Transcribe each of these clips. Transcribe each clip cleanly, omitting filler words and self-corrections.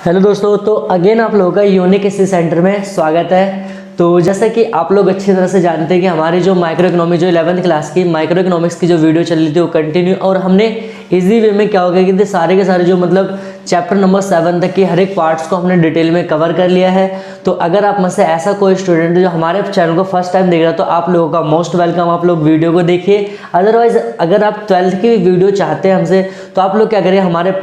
Hello दोस्तों, तो again आप लोगों का यूनिक इसी सेंटर में स्वागत है। तो जैसा कि आप लोग अच्छी तरह से जानते हैं कि हमारी जो माइक्रो इकोनॉमी जो 11th क्लास की माइक्रो इकोनॉमिक्स की जो वीडियो चल रही थी वो कंटिन्यू, और हमने इजी वे में क्या हो गया कि सारे के सारे जो मतलब चैप्टर नंबर 7 तक की हर एक पार्ट्स को हमने डिटेल में कवर कर लिया है। तो अगर आप में से ऐसा कोई स्टूडेंट जो हमारे चैनल को फर्स्ट टाइम देख रहा है तो आप लोगों का मोस्ट वेलकम, आप लोग वीडियो को देखिए। अदरवाइज अगर आप 12th की वीडियो चाहते हैं हमसे तो आप लोग क्या करिए, हमारे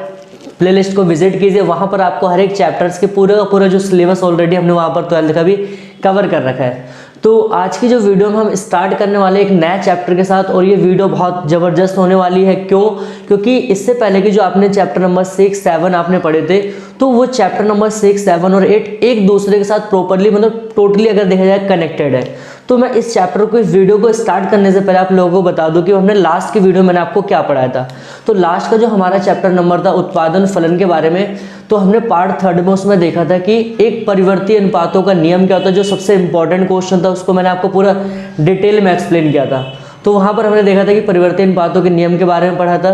प्लेलिस्ट को विजिट कीजिए। वहाँ पर आपको हर एक चैप्टर्स के पूरा का पूरा जो सिलेबस ऑलरेडी हमने वहाँ पर 12th का भी कवर कर रखा है। तो आज की जो वीडियो में हम स्टार्ट करने वाले एक नया चैप्टर के साथ, और ये वीडियो बहुत ज़बरदस्त होने वाली है। क्यों? क्योंकि इससे पहले की जो आपने चैप्टर नंबर 6, 7 आपने पढ़े थे, तो वो चैप्टर नंबर 6, 7 और 8 एक दूसरे के साथ प्रॉपरली मतलब टोटली अगर देखा जाए कनेक्टेड है। तो मैं इस चैप्टर को, इस वीडियो को स्टार्ट करने से पहले आप लोगों को बता दूं कि हमने लास्ट की वीडियो में मैंने आपको क्या पढ़ाया था। तो लास्ट का जो हमारा चैप्टर नंबर था उत्पादन फलन के बारे में, तो हमने पार्ट 3 में उसमें देखा था कि एक परिवर्ती अनुपातों का नियम क्या होता है। जो सबसे इंपॉर्टेंट क्वेश्चन था उसको मैंने आपको पूरा डिटेल में एक्सप्लेन किया था। तो वहाँ पर हमने देखा था कि परिवर्ती अनुपातों के नियम के बारे में पढ़ा था।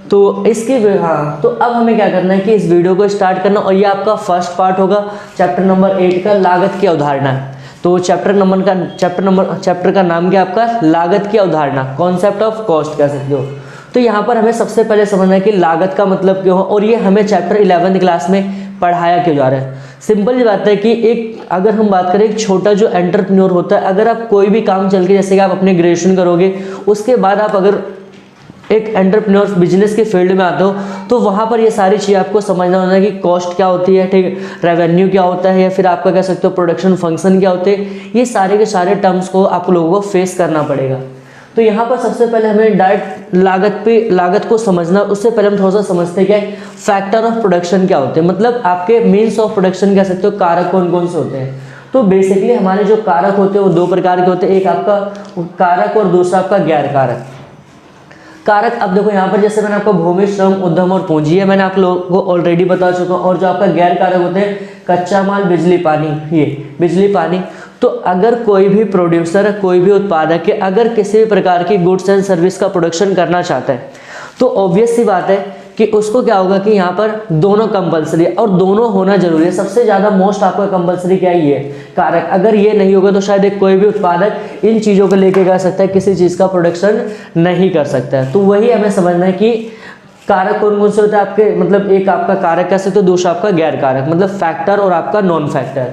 तो इसके तो अब हमें क्या करना है कि इस वीडियो को स्टार्ट करना, और ये आपका फर्स्ट पार्ट होगा चैप्टर नंबर 8 का, लागत की अवधारणा। तो चैप्टर का नाम क्या आपका? लागत की अवधारणा, कॉन्सेप्ट ऑफ कॉस्ट कह सकते हो। तो यहाँ पर हमें सबसे पहले समझना है कि लागत का मतलब क्यों है, और ये हमें चैप्टर 11th क्लास में पढ़ाया क्यों जा रहा है। सिंपल सी बात है कि एक अगर हम बात करें एक छोटा जो एंटरप्रेन्योर होता है, अगर आप कोई भी काम चल के, जैसे कि आप अपने ग्रेजुएशन करोगे, उसके बाद आप अगर एक एंटरप्रेन्योर बिजनेस के फील्ड में आते हो, तो वहाँ पर ये सारी चीज़ आपको समझना होना है कि कॉस्ट क्या होती है, ठीक, रेवेन्यू क्या होता है, या फिर आपका कह सकते हो प्रोडक्शन फंक्शन क्या होते हैं। ये सारे के सारे टर्म्स को आप लोगों को फेस करना पड़ेगा। तो यहाँ पर सबसे पहले हमें डायरेक्ट लागत को समझना, उससे पहले हम थोड़ा सा समझते हैं क्या फैक्टर ऑफ प्रोडक्शन क्या होते हैं, मतलब आपके मीन्स ऑफ प्रोडक्शन कह सकते हो, कारक कौन कौन से होते हैं। तो बेसिकली हमारे जो कारक होते हैं वो 2 प्रकार के होते हैं, एक आपका कारक और दूसरा आपका गैर कारक। कारक, अब देखो यहाँ पर जैसे मैंने आपको भूमि, श्रम, उद्यम और पूंजी है, मैंने आप लोगों को ऑलरेडी बता चुका हूँ। और जो आपका गैर कारक होते हैं कच्चा माल, बिजली, पानी, ये बिजली पानी। तो अगर कोई भी प्रोड्यूसर, कोई भी उत्पादक है, अगर किसी भी प्रकार की गुड्स एंड सर्विस का प्रोडक्शन करना चाहता है, तो ऑब्वियस सी बात है कि उसको क्या होगा कि यहाँ पर दोनों कंपलसरी, और दोनों होना जरूरी है। सबसे ज़्यादा मोस्ट आपका कंपलसरी क्या है? ये कारक। अगर ये नहीं होगा तो शायद कोई भी उत्पादक इन चीज़ों को लेके जा सकता है, किसी चीज़ का प्रोडक्शन नहीं कर सकता है। तो वही हमें समझना है कि कारक कौन कौन से होते हैं आपके, मतलब एक आपका कारक कह सकते हो, दूसरा आपका गैर कारक, मतलब फैक्टर और आपका नॉन फैक्टर।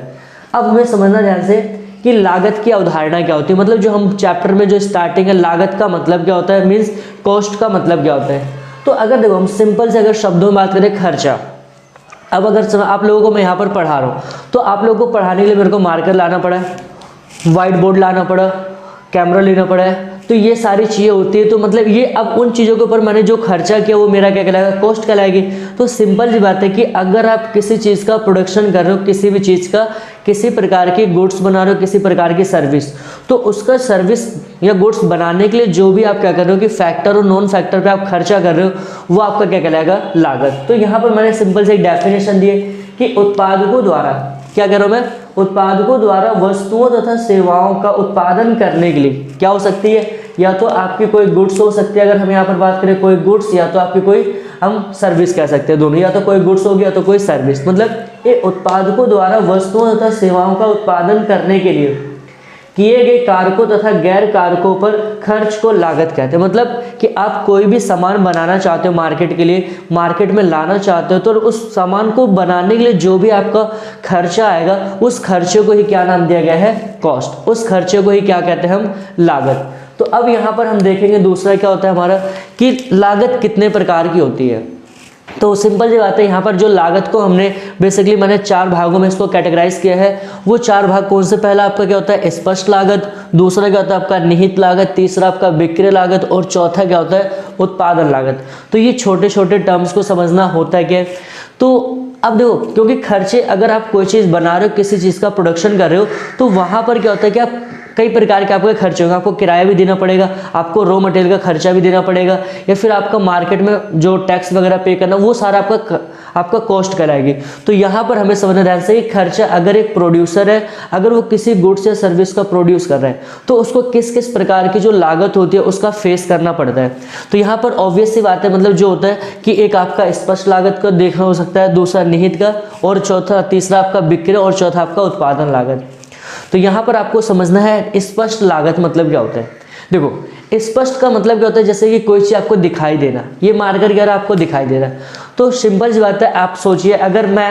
अब हमें समझना ध्यान से कि लागत की अवधारणा क्या होती है, मतलब जो हम चैप्टर में जो स्टार्टिंग है, लागत का मतलब क्या होता है, मीन्स कॉस्ट का मतलब क्या होता है। तो अगर देखो हम सिंपल से अगर शब्दों में बात करें, खर्चा। अब अगर आप लोगों को मैं यहाँ पर पढ़ा रहा हूँ, तो आप लोगों को पढ़ाने के लिए मेरे को मार्कर लाना पड़ा, व्हाइट बोर्ड लाना पड़ा, कैमरा लेना पड़ा है, तो ये सारी चीज़ें होती है। तो मतलब ये अब उन चीज़ों के ऊपर मैंने जो खर्चा किया वो मेरा क्या कहलाएगा? कॉस्ट कहलाएगी। तो सिंपल सी बात है कि अगर आप किसी चीज़ का प्रोडक्शन कर रहे हो, किसी भी चीज़ का, किसी प्रकार की गुड्स बना रहे हो, किसी प्रकार की सर्विस, तो उसका सर्विस या गुड्स बनाने के लिए जो भी आप क्या कर रहे हो कि फैक्टर और नॉन फैक्टर पे आप खर्चा कर रहे हो, वो आपका क्या कहलाएगा? लागत। तो यहाँ पर मैंने सिंपल से एक डेफिनेशन दी है कि उत्पादकों द्वारा, क्या कर रहा हूँ मैं? उत्पादकों द्वारा वस्तुओं तथा सेवाओं का उत्पादन करने के लिए क्या हो सकती है? या तो आपकी कोई गुड्स हो सकती है, अगर हम यहाँ पर बात करें कोई गुड्स, या तो आपकी कोई हम सर्विस कह सकते हैं, दोनों, या तो कोई गुड्स होगी या तो कोई सर्विस। मतलब ये उत्पादकों द्वारा वस्तुओं तथा सेवाओं का उत्पादन करने के लिए किए गए कारकों तथा गैर कारकों पर खर्च को लागत कहते हैं। मतलब कि आप कोई भी सामान बनाना चाहते हो मार्केट के लिए, मार्केट में लाना चाहते हो, तो उस सामान को बनाने के लिए जो भी आपका खर्चा आएगा, उस खर्चे को ही क्या नाम दिया गया है? कॉस्ट। उस खर्चे को ही क्या कहते हैं हम? लागत। तो अब यहाँ पर हम देखेंगे दूसरा क्या होता है हमारा, कि लागत कितने प्रकार की होती है। तो सिंपल सी बात है, यहाँ पर जो लागत को हमने बेसिकली मैंने 4 भागों में इसको कैटेगराइज किया है। वो 4 भाग कौन से? पहला आपका क्या होता है? स्पष्ट लागत, दूसरा क्या होता है आपका? निहित लागत, तीसरा आपका विक्रय लागत, और चौथा क्या होता है? उत्पादन लागत। तो ये छोटे छोटे टर्म्स को समझना होता है क्या। तो अब देखो, क्योंकि खर्चे, अगर आप कोई चीज़ बना रहे हो, किसी चीज़ का प्रोडक्शन कर रहे हो, तो वहाँ पर क्या होता है कि आप कई प्रकार के आपके खर्चे होंगे। आपको किराया भी देना पड़ेगा, आपको रॉ मटेरियल का खर्चा भी देना पड़ेगा, या फिर आपका मार्केट में जो टैक्स वगैरह पे करना, वो सारा आपका कॉस्ट कहलाएगी। तो यहाँ पर हमें समझना ध्यान से कि खर्चा, अगर एक प्रोड्यूसर है, अगर वो किसी गुड्स या सर्विस का प्रोड्यूस कर रहा है तो उसको किस किस प्रकार की जो लागत होती है उसका फेस करना पड़ता है। तो यहाँ पर ऑब्वियस सी बात है, मतलब जो होता है कि एक आपका स्पष्ट लागत का देखना हो सकता है, दूसरा निहित का, और चौथा तीसरा आपका विक्रय, और चौथा आपका उत्पादन लागत। तो यहाँ पर आपको समझना है स्पष्ट लागत मतलब क्या होता है। देखो, स्पष्ट का मतलब क्या होता है, जैसे कि कोई चीज़ आपको दिखाई देना, ये मार्कर वगैरह आपको दिखाई दे रहा है। तो सिंपल सी बात है, आप सोचिए अगर मैं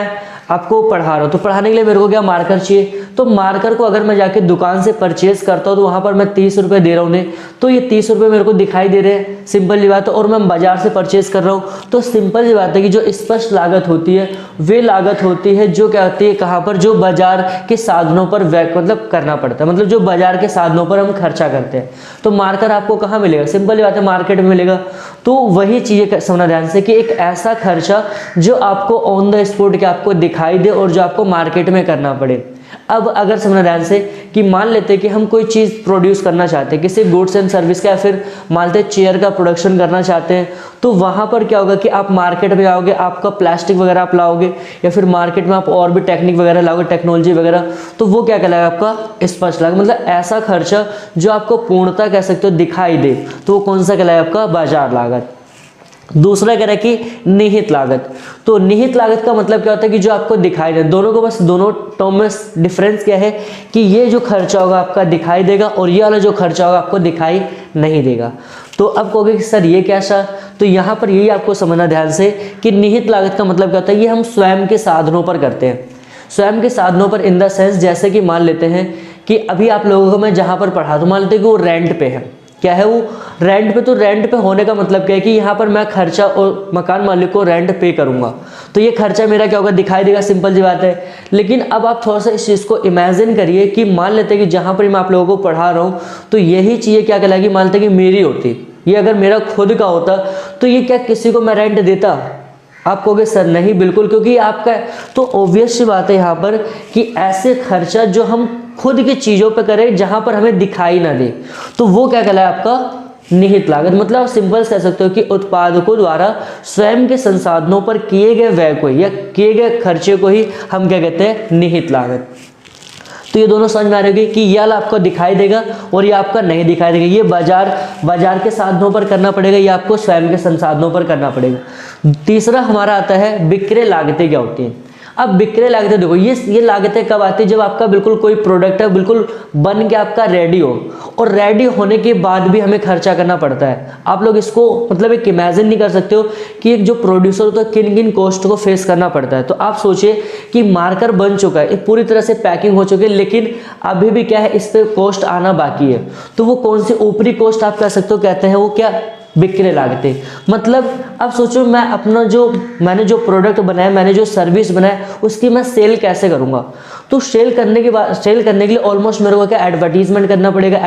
आपको पढ़ा रहा हूँ तो पढ़ाने के लिए मेरे को क्या मार्कर चाहिए, तो मार्कर को अगर मैं जाके दुकान से परचेज करता हूँ तो वहाँ पर मैं 30 रुपये दे रहा हूँ उन्हें, तो ये 30 रुपये मेरे को दिखाई दे रहे हैं, सिंपल सी बात है। और मैं बाजार से परचेज कर रहा हूँ, तो सिंपल सी बात है कि जो स्पष्ट लागत होती है वे लागत होती है जो क्या होती है, कहाँ पर, जो बाजार के साधनों पर मतलब करना पड़ता है, मतलब जो बाजार के साधनों पर हम खर्चा करते हैं। तो मार्कर आपको कहाँ मिलेगा, सिंपल सी बात है मार्केट में मिलेगा। तो वही चीज़ें समझना ध्यान से कि एक ऐसा खर्चा जो आपको ऑन द स्पॉट के आपको दिखाई दे और जो आपको मार्केट में करना पड़े। अब अगर समझना ध्यान से कि मान लेते हैं कि हम कोई चीज़ प्रोड्यूस करना चाहते हैं, किसी गुड्स एंड सर्विस का, या फिर मान लेते हैं चेयर का प्रोडक्शन करना चाहते हैं, तो वहाँ पर क्या होगा कि आप मार्केट में आओगे, आपका प्लास्टिक वगैरह आप लाओगे, या फिर मार्केट में आप और भी टेक्निक वगैरह लाओगे, टेक्नोलॉजी वगैरह, तो वो क्या कहलाएगा आपका स्पष्ट लागत। मतलब ऐसा खर्चा जो आपको पूर्णतः कह सकते हो दिखाई दे, तो वो कौन सा कहलाएगा आपका बाजार लागत। दूसरा कह रहा है कि निहित लागत। तो निहित लागत का मतलब क्या होता है कि जो आपको दिखाई दे, दोनों को बस दोनों टर्म में डिफरेंस क्या है कि ये जो खर्चा होगा आपका दिखाई देगा और ये वाला जो खर्चा होगा आपको दिखाई नहीं देगा। तो अब कहोगे कि सर ये क्या सा, तो यहाँ पर यही आपको समझना ध्यान से कि निहित लागत का मतलब क्या होता है, ये हम स्वयं के साधनों पर करते हैं। स्वयं के साधनों पर इन द सेंस, जैसे कि मान लेते हैं कि अभी आप लोगों को मैं जहाँ पर पढ़ा, तो मान लेते हैं कि वो रेंट पे है। क्या है वो, रेंट पे। तो रेंट पे होने का मतलब क्या है कि यहाँ पर मैं खर्चा और मकान मालिक को रेंट पे करूँगा, तो ये खर्चा मेरा क्या होगा, दिखाई देगा, सिंपल सी बात है। लेकिन अब आप थोड़ा सा इस चीज़ को इमेजिन करिए कि मान लेते हैं कि जहाँ पर मैं आप लोगों को पढ़ा रहा हूँ तो यही चीज़ें क्या कहलाएगी, मान लेते हैं कि मेरी होती, ये अगर मेरा खुद का होता तो ये क्या किसी को मैं रेंट देता, आप कहोगे सर नहीं, बिल्कुल, क्योंकि आपका है। तो ऑब्वियस सी बात है यहाँ पर कि ऐसे खर्चा जो हम खुद की चीज़ों पे करें जहाँ पर हमें दिखाई ना दे, तो वो क्या कहलाए आपका निहित लागत। मतलब आप सिंपल कह सकते हो कि उत्पादकों द्वारा स्वयं के संसाधनों पर किए गए व्यय को या किए गए खर्चे को ही हम क्या कहते हैं, निहित लागत। तो ये दोनों समझ में आ रही होगी कि ये वाला आपको दिखाई देगा और ये आपका नहीं दिखाई देगा। ये बाजार के साधनों पर करना पड़ेगा, ये आपको स्वयं के संसाधनों पर करना पड़ेगा। तीसरा हमारा आता है विक्रय लागतें क्या होती हैं। अब विक्रय लागतें देखो, ये लागतें कब आती है, जब आपका बिल्कुल कोई प्रोडक्ट है बिल्कुल बन के आपका रेडी हो, और रेडी होने के बाद भी हमें खर्चा करना पड़ता है। आप लोग इसको मतलब एक इमेजिन नहीं कर सकते हो कि एक जो प्रोड्यूसर होता है किन किन कॉस्ट को फेस करना पड़ता है। तो आप सोचिए कि मार्कर बन चुका है, पूरी तरह से पैकिंग हो चुकी है, लेकिन अभी भी क्या है, इस पर कॉस्ट आना बाकी है। तो वो कौन सी ऊपरी कॉस्ट आप कह सकते हो, कहते हैं वो क्या, विक्रय लागतें। मतलब अब सोचो मैं अपना मैंने जो प्रोडक्ट बनाया, मैंने जो सर्विस बनाया, उसकी मैं सेल कैसे करूंगा। तो सेल करने के लिए ऑलमोस्ट मेरे को क्या एडवर्टीजमेंट करना पड़ेगा।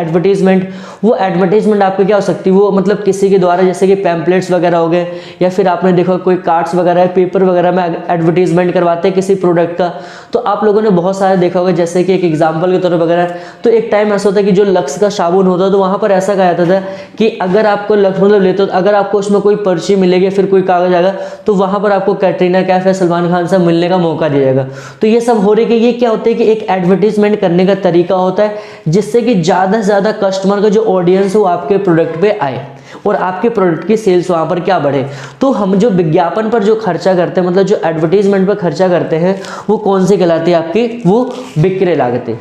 वो एडवर्टीजमेंट आपकी क्या हो सकती है, वो मतलब किसी के द्वारा, जैसे कि पैम्पलेट्स वगैरह हो गए, या फिर आपने देखो कोई कार्ड्स वगैरह पेपर वगैरह में एडवर्टीजमेंट करवाते हैं किसी प्रोडक्ट का। तो आप लोगों ने बहुत सारे देखा होगा, जैसे कि एक एग्जाम्पल के तौर पर वगैरह, तो एक टाइम ऐसा होता है कि जो लक्स का साबुन होता है, तो वहाँ पर ऐसा कहा जाता था कि अगर आपको लक्स मतलब लेते हो, अगर आपको उसमें कोई पर्ची मिलेगी, फिर कोई कागज आएगा, तो वहाँ पर आपको कैटरीना कैफ या सलमान खान से मिलने का मौका दिया जाएगा। तो ये सब हो रही है कि ये क्या होता है कि एक एडवर्टीजमेंट करने का तरीका होता है, जिससे कि ज़्यादा से ज़्यादा कस्टमर का जो ऑडियंस है वो आपके प्रोडक्ट पे आए और आपके प्रोडक्ट की सेल्स वहाँ पर क्या बढ़े। तो हम जो विज्ञापन पर जो खर्चा करते हैं, मतलब जो एडवर्टीजमेंट पर खर्चा करते हैं, वो कौन सी कहलाती है आपकी, वो विक्रय लागतें।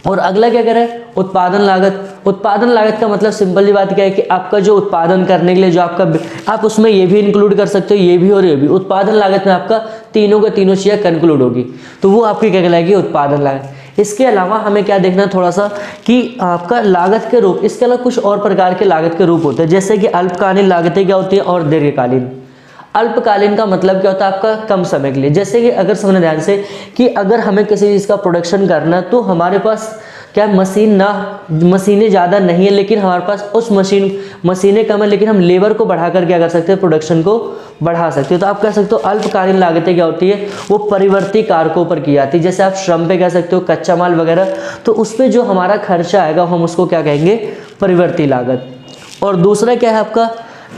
और अगला क्या कह रहा है, उत्पादन लागत। उत्पादन लागत का मतलब सिंपल सी बात क्या है कि आपका जो उत्पादन करने के लिए जो आपका, आप उसमें ये भी इंक्लूड कर सकते हो, ये भी और ये भी। उत्पादन लागत में आपका तीनों का तीनों चीज़ें कंक्लूड होगी, तो वो आपकी क्या कहलाएगी, उत्पादन लागत। इसके अलावा हमें क्या देखना थोड़ा सा कि आपका लागत के रूप, इसके अलावा कुछ और प्रकार के लागत के रूप होते हैं, जैसे कि अल्पकालीन लागतें क्या होती है और दीर्घकालीन। अल्पकालीन का मतलब क्या होता है, आपका कम समय के लिए। जैसे कि अगर समझना ध्यान से कि अगर हमें किसी चीज़ का प्रोडक्शन करना है, तो हमारे पास क्या मशीनें ज़्यादा नहीं है, लेकिन हमारे पास उस मशीनें कम है, लेकिन हम लेबर को बढ़ाकर क्या कर सकते हैं, प्रोडक्शन को बढ़ा सकते हो। तो आप कह सकते हो अल्पकालीन लागतें क्या होती है, वो परिवर्ती कारकों पर की जाती है। जैसे आप श्रम पे कह सकते हो, कच्चा माल वगैरह, तो उस पर जो हमारा खर्चा आएगा हम उसको क्या कहेंगे, परिवर्ती लागत। और दूसरा क्या है आपका,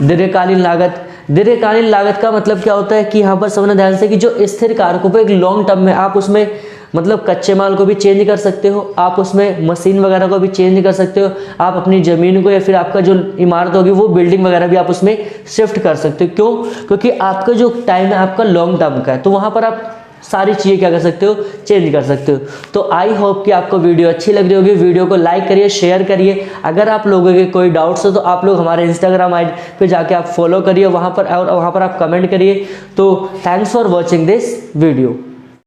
दीर्घकालीन लागत। दीर्घकालीन लागत का मतलब क्या होता है कि यहाँ पर समझना ध्यान से कि जो स्थिर कारकों पर एक लॉन्ग टर्म में आप उसमें मतलब कच्चे माल को भी चेंज कर सकते हो, आप उसमें मशीन वगैरह को भी चेंज कर सकते हो, आप अपनी ज़मीन को या फिर आपका जो इमारत होगी वो बिल्डिंग वगैरह भी आप उसमें शिफ्ट कर सकते हो। क्यों? क्योंकि आपका जो टाइम है आपका लॉन्ग टर्म का है, तो वहाँ पर आप सारी चीज़ें क्या कर सकते हो, चेंज कर सकते हो। तो आई होप कि आपको वीडियो अच्छी लग रही होगी। वीडियो को लाइक करिए, शेयर करिए। अगर आप लोगों के कोई डाउट्स हो तो आप लोग हमारे इंस्टाग्राम आई डी पे जाके आप फॉलो करिए वहाँ पर, और वहाँ पर आप कमेंट करिए। तो thanks for watching this video.